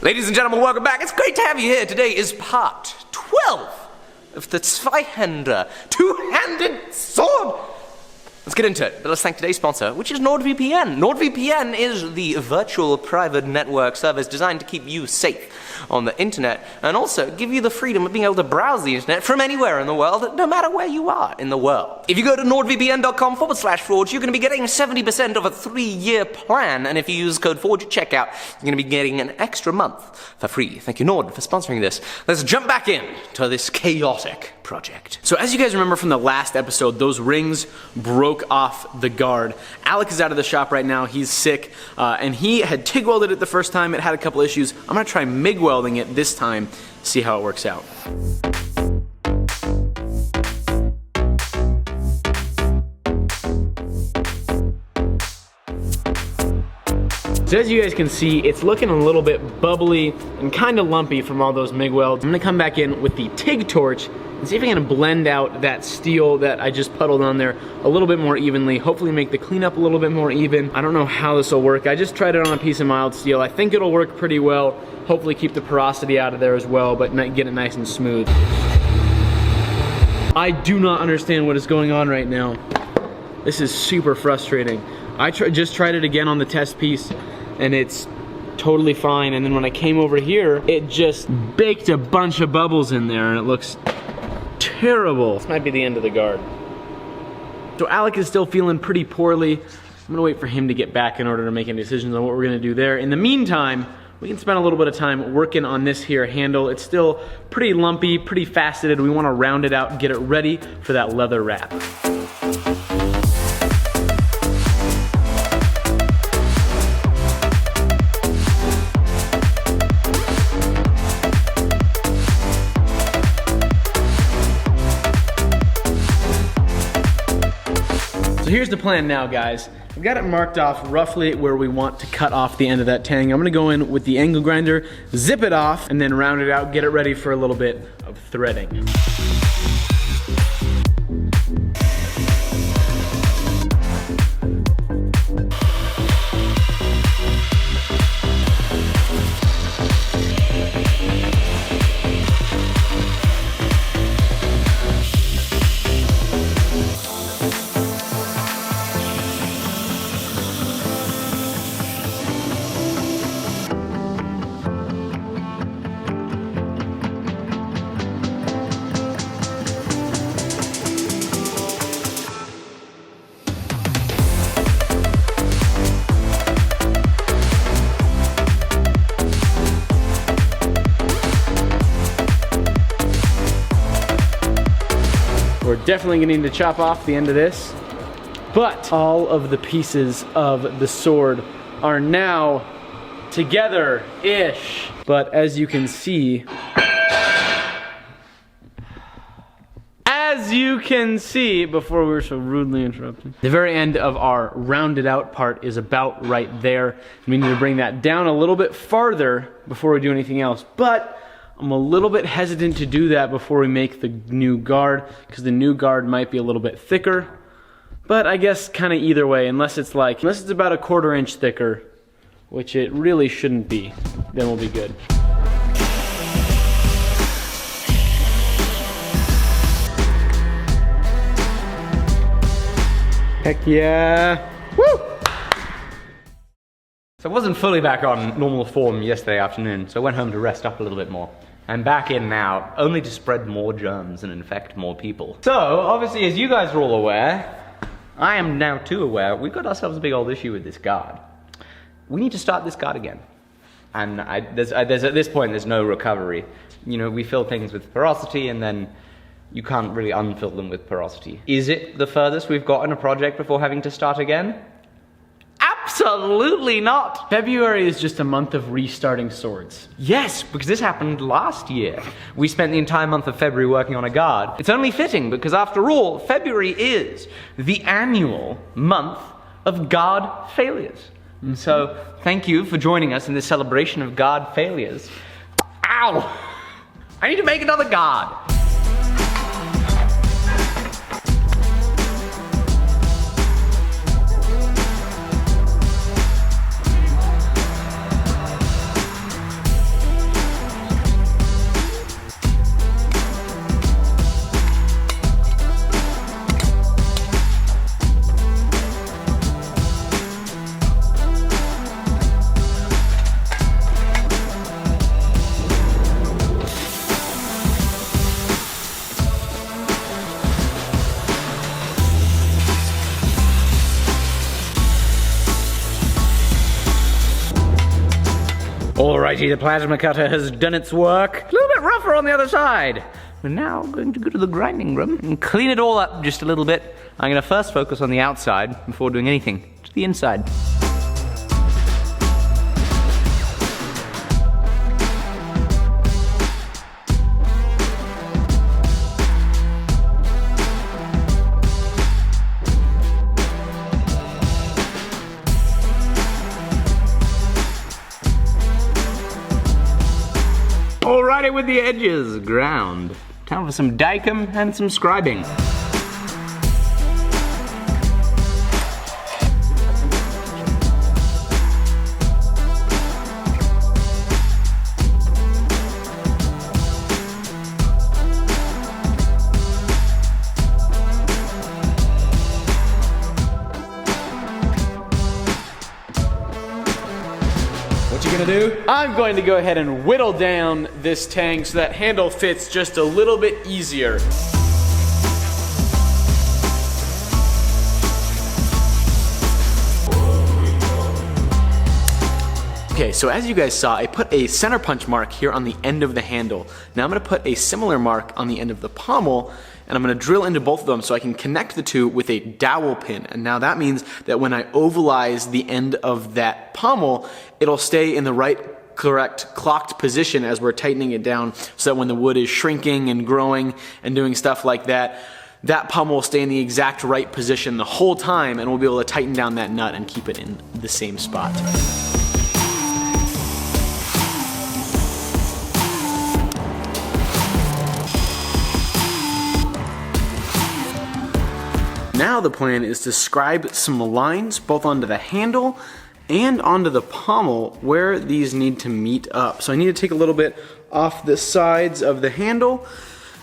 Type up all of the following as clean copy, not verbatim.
Ladies and gentlemen, welcome back. It's great to have you here. Today is part 12 of the ZWEIHANDER two-handed sword. Let's get into it, but let's thank today's sponsor, which is NordVPN. NordVPN is the virtual private network service designed to keep you safe on the internet and also give you the freedom of being able to browse the internet from anywhere in the world, no matter where you are in the world. If you go to nordvpn.com/forge, you're going to be getting 70% of a 3-year plan, and if you use code FORGE at checkout, you're going to be getting an extra month for free. Thank you, Nord, for sponsoring this. Let's jump back in to this chaotic project. So as you guys remember from the last episode, those rings broke off the guard. Alec is out of the shop right now. He's sick, and he had TIG welded it the first time. It had a couple issues. I'm gonna try MIG welding it this time, see how it works out. So as you guys can see, it's looking a little bit bubbly and kind of lumpy from all those MIG welds. I'm gonna come back in with the TIG torch and see if I can blend out that steel that I just puddled on there a little bit more evenly, hopefully make the cleanup a little bit more even. I don't know how this will work. I just tried it on a piece of mild steel. I think it'll work pretty well. Hopefully keep the porosity out of there as well, but get it nice and smooth. I do not understand what is going on right now. This is super frustrating. I just tried it again on the test piece, and it's totally fine, and then when I came over here, it just baked a bunch of bubbles in there, and it looks terrible. This might be the end of the guard. So Alec is still feeling pretty poorly. I'm gonna wait for him to get back in order to make any decisions on what we're gonna do there. In the meantime, we can spend a little bit of time working on this here handle. It's still pretty lumpy, pretty faceted. We wanna round it out and get it ready for that leather wrap. Here's the plan now, guys. I've got it marked off roughly where we want to cut off the end of that tang. I'm gonna go in with the angle grinder, zip it off, and then round it out, get it ready for a little bit of threading. We're definitely gonna need to chop off the end of this, but all of the pieces of the sword are now together-ish. But as you can see, before we were so rudely interrupted, the very end of our rounded out part is about right there. We need to bring that down a little bit farther before we do anything else, but I'm a little bit hesitant to do that before we make the new guard, because the new guard might be a little bit thicker. But I guess kind of either way, unless it's about a 1/4 inch thicker, which it really shouldn't be, then we'll be good. Heck yeah. Woo! So I wasn't fully back on normal form yesterday afternoon, so I went home to rest up a little bit more. I'm back in now, only to spread more germs and infect more people. So, obviously, as you guys are all aware, I am now too aware, we've got ourselves a big old issue with this guard. We need to start this guard again. And at this point, there's no recovery. You know, we fill things with porosity, and then you can't really unfill them with porosity. Is it the furthest we've got in a project before having to start again? Absolutely not! February is just a month of restarting swords. Yes, because this happened last year. We spent the entire month of February working on a guard. It's only fitting because after all, February is the annual month of guard failures. And so, thank you for joining us in this celebration of guard failures. Ow! I need to make another guard. Alrighty, the plasma cutter has done its work. A little bit rougher on the other side. We're now going to go to the grinding room and clean it all up just a little bit. I'm going to first focus on the outside before doing anything to the inside. Alrighty, with the edges ground. Time for some dicum and some scribing. What you gonna do? I'm going to go ahead and whittle down this tang so that handle fits just a little bit easier. Okay, so as you guys saw, I put a center punch mark here on the end of the handle. Now I'm gonna put a similar mark on the end of the pommel, and I'm gonna drill into both of them so I can connect the two with a dowel pin. And now that means that when I ovalize the end of that pommel, it'll stay in the right, correct, clocked position as we're tightening it down, so that when the wood is shrinking and growing and doing stuff like that, that pommel will stay in the exact right position the whole time, and we'll be able to tighten down that nut and keep it in the same spot. Now the plan is to scribe some lines both onto the handle and onto the pommel where these need to meet up. So I need to take a little bit off the sides of the handle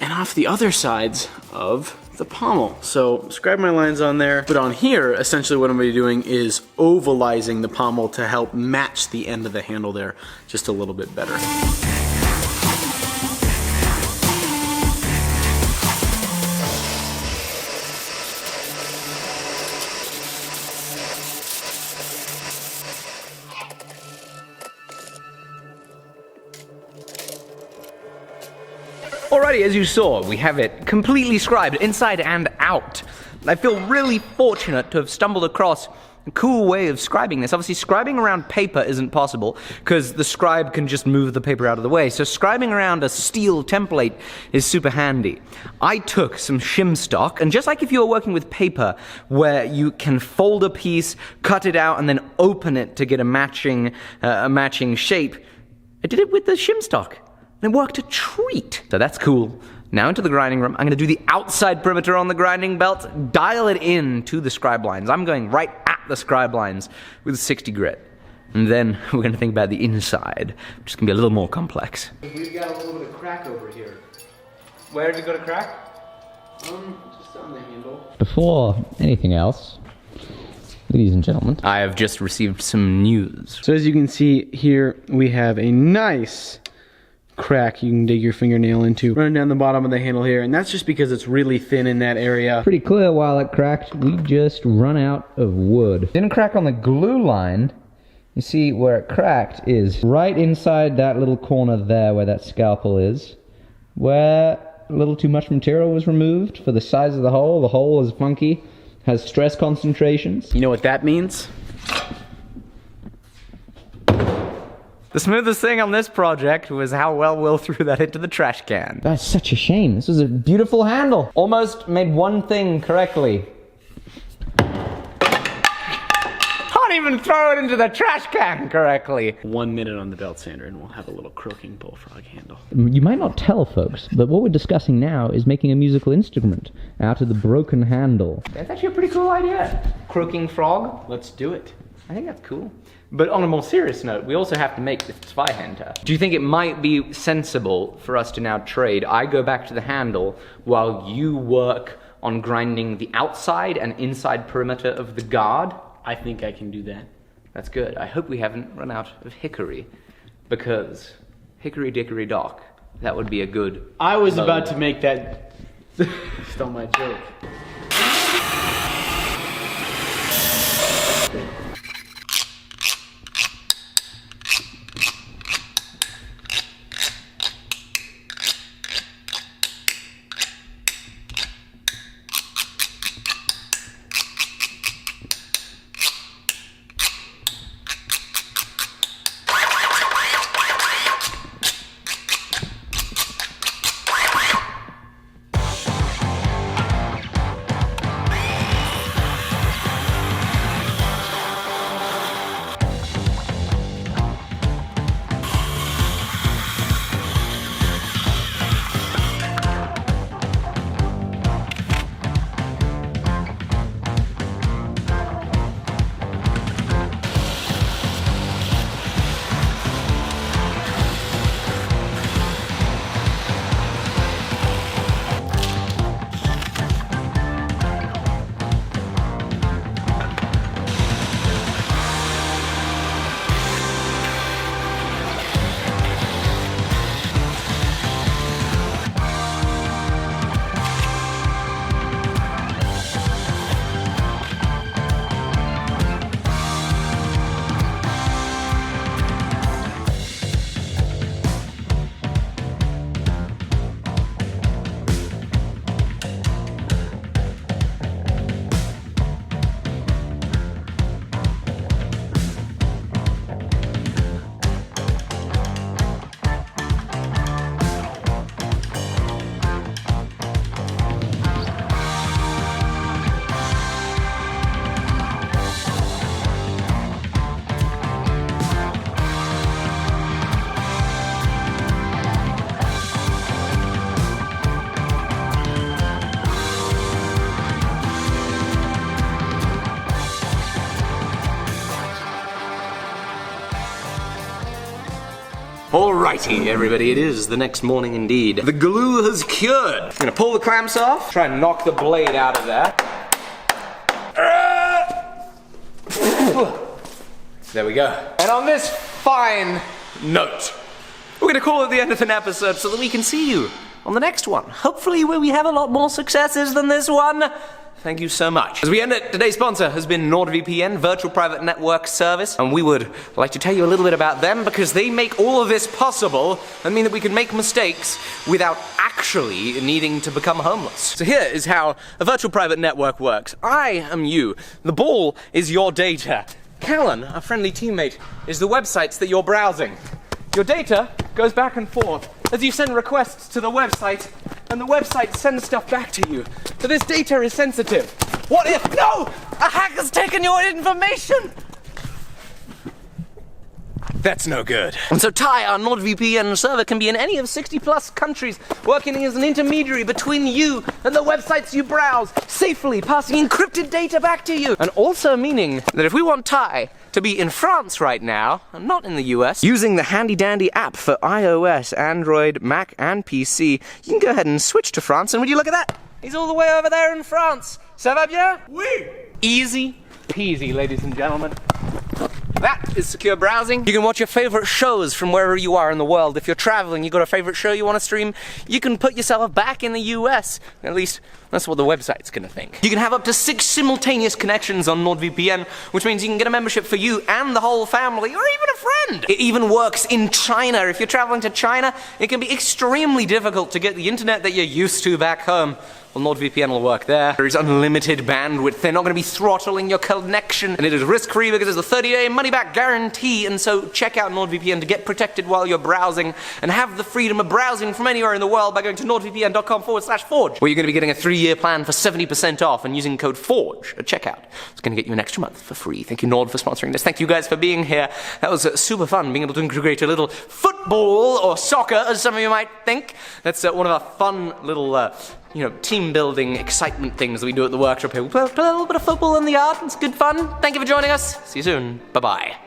and off the other sides of the pommel. So scribe my lines on there, but on here, essentially what I'm gonna be doing is ovalizing the pommel to help match the end of the handle there just a little bit better. Alrighty, as you saw, we have it completely scribed inside and out. I feel really fortunate to have stumbled across a cool way of scribing this. Obviously, scribing around paper isn't possible because the scribe can just move the paper out of the way. So scribing around a steel template is super handy. I took some shim stock, and just like if you were working with paper where you can fold a piece, cut it out, and then open it to get a matching shape, I did it with the shim stock. And it worked a treat. So that's cool. Now into the grinding room. I'm gonna do the outside perimeter on the grinding belt, dial it in to the scribe lines. I'm going right at the scribe lines with 60 grit. And then we're gonna think about the inside, which is gonna be a little more complex. We've got a little bit of crack over here. Where did it go to crack? Just on the handle. Before anything else, ladies and gentlemen, I have just received some news. So as you can see here, we have a nice crack you can dig your fingernail into running down the bottom of the handle here, and that's just because it's really thin in that area. Pretty clear while it cracked, we just run out of wood. Didn't crack on the glue line. You see where it cracked is right inside that little corner there where that scalpel is, where a little too much material was removed for the size of the hole. The hole is funky, has stress concentrations. You know what that means? The smoothest thing on this project was how well Will threw that into the trash can. That's such a shame. This was a beautiful handle. Almost made one thing correctly. Can't even throw it into the trash can correctly. 1 minute on the belt sander and we'll have a little croaking bullfrog handle. You might not tell, folks, but what we're discussing now is making a musical instrument out of the broken handle. That's actually a pretty cool idea. Croaking frog. Let's do it. I think that's cool. But on a more serious note, we also have to make the ZWEIHANDER. Do you think it might be sensible for us to now trade? I go back to the handle while you work on grinding the outside and inside perimeter of the guard? I think I can do that. That's good. I hope we haven't run out of hickory, because hickory dickory dock, that would be a good... I was about to make that... Stole my joke. Alrighty, everybody, it is the next morning indeed. The glue has cured. I'm gonna pull the clamps off, try and knock the blade out of there. There we go. And on this fine note, we're gonna call it the end of an episode so that we can see you on the next one. Hopefully where we have a lot more successes than this one. Thank you so much. As we end it, today's sponsor has been NordVPN, Virtual Private Network Service, and we would like to tell you a little bit about them because they make all of this possible and mean that we can make mistakes without actually needing to become homeless. So here is how a virtual private network works. I am you. The ball is your data. Callan, our friendly teammate, is the websites that you're browsing. Your data goes back and forth as you send requests to the website, and the website sends stuff back to you. So this data is sensitive. What if, no! A hacker's taken your information! That's no good. And so Ty, our NordVPN server, can be in any of 60 plus countries, working as an intermediary between you and the websites you browse, safely passing encrypted data back to you. And also meaning that if we want Ty to be in France right now, and not in the US, using the handy dandy app for iOS, Android, Mac, and PC, you can go ahead and switch to France, and would you look at that? He's all the way over there in France. Ça va bien? Oui! Easy peasy, ladies and gentlemen. That is secure browsing. You can watch your favorite shows from wherever you are in the world. If you're traveling, you got a favorite show you want to stream, you can put yourself back in the US. At least, that's what the website's gonna think. You can have up to 6 simultaneous connections on NordVPN, which means you can get a membership for you and the whole family, or even a friend. It even works in China. If you're traveling to China, it can be extremely difficult to get the internet that you're used to back home. Well, NordVPN will work there. There is unlimited bandwidth. They're not going to be throttling your connection. And it is risk-free because there's a 30-day money-back guarantee. And so check out NordVPN to get protected while you're browsing and have the freedom of browsing from anywhere in the world by going to nordvpn.com/forge, where you're going to be getting a 3-year plan for 70% off and using code FORGE at checkout. It's going to get you an extra month for free. Thank you, Nord, for sponsoring this. Thank you guys for being here. That was super fun, being able to integrate a little football or soccer, as some of you might think. That's one of our fun little team building excitement things that we do at the workshop here. We play a little bit of football in the yard. It's good fun. Thank you for joining us. See you soon. Bye-bye.